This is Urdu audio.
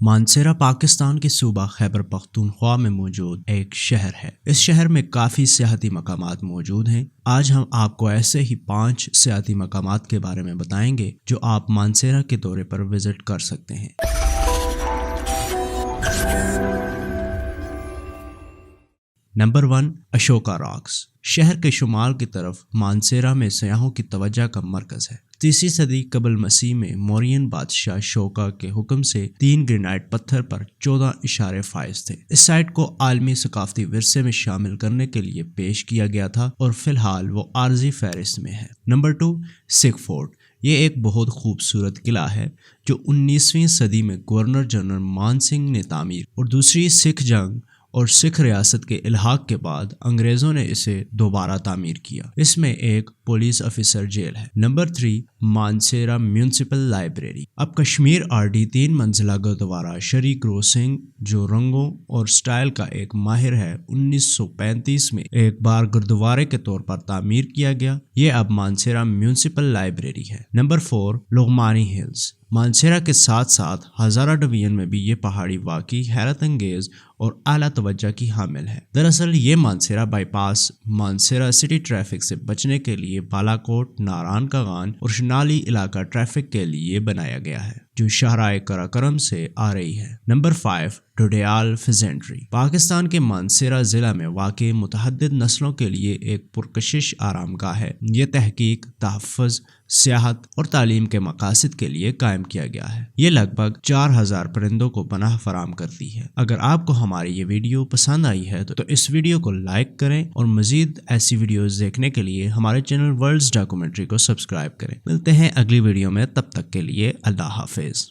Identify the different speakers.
Speaker 1: مانسیرا پاکستان کے صوبہ خیبر پختونخوا میں موجود ایک شہر ہے۔ اس شہر میں کافی سیاحتی مقامات موجود ہیں۔ آج ہم آپ کو ایسے ہی 5 سیاحتی مقامات کے بارے میں بتائیں گے جو آپ مانسیرا کے دورے پر وزٹ کر سکتے ہیں۔ Number 1، Ashoka rocks. شہر کے شمال کی طرف مانسیرا میں سیاحوں کی توجہ کا مرکز ہے۔ 3 صدی قبل مسیح میں مورین بادشاہ اشوکا کے حکم سے 3 گرینائٹ پتھر پر 14 اشارے فائز تھے۔ اس سائٹ کو عالمی ثقافتی ورثے میں شامل کرنے کے لیے پیش کیا گیا تھا اور فی الحال وہ عارضی فہرست میں ہے۔ نمبر 2، سکھ فورٹ۔ یہ ایک بہت خوبصورت قلعہ ہے جو 19ویں صدی میں گورنر جنرل مان سنگھ نے تعمیر اور دوسری سکھ جنگ اور سکھ ریاست کے الحاق کے بعد انگریزوں نے اسے دوبارہ تعمیر کیا۔ اس میں ایک پولیس آفیسر جیل ہے۔ Number 3، Mansehra municipal library. اب کشمیر RD 3 منزلہ گردوارہ شری گرو سنگھ جو رنگوں اور سٹائل کا ایک ماہر ہے 1935 میں ایک بار گردوارے کے طور پر تعمیر کیا گیا۔ یہ اب مانسیرا میونسپل لائبریری ہے۔ Number 4، Laghmani hills. مانسیرا کے ساتھ ساتھ ہزارہ ڈویژن میں بھی یہ پہاڑی واقعی حیرت انگیز اور اعلیٰ توجہ کی حامل ہے۔ دراصل یہ Mansehra by pass Mansehra city traffic سے بچنے کے لیے بالاکوٹ، ناران کاغان اور شمالی علاقہ ٹریفک کے لیے بنایا گیا ہے جو شاہراہ قراقرم سے آ رہی ہے۔ نمبر 5، ڈوڈیال فیزنٹری۔ پاکستان کے مانسیرا ضلع میں واقع متعدد نسلوں کے لیے ایک پرکشش آرام گاہ ہے۔ یہ تحقیق، تحفظ، سیاحت اور تعلیم کے مقاصد کے لیے قائم کیا گیا ہے۔ یہ لگ بھگ 4000 پرندوں کو پناہ فراہم کرتی ہے۔ اگر آپ کو ہماری یہ ویڈیو پسند آئی ہے تو اس ویڈیو کو لائک کریں اور مزید ایسی ویڈیوز دیکھنے کے لیے ہمارے چینل ورلڈز ڈاکومنٹری کو سبسکرائب کریں۔ ملتے ہیں اگلی ویڈیو میں، تب تک کے لیے اللہ حافظ۔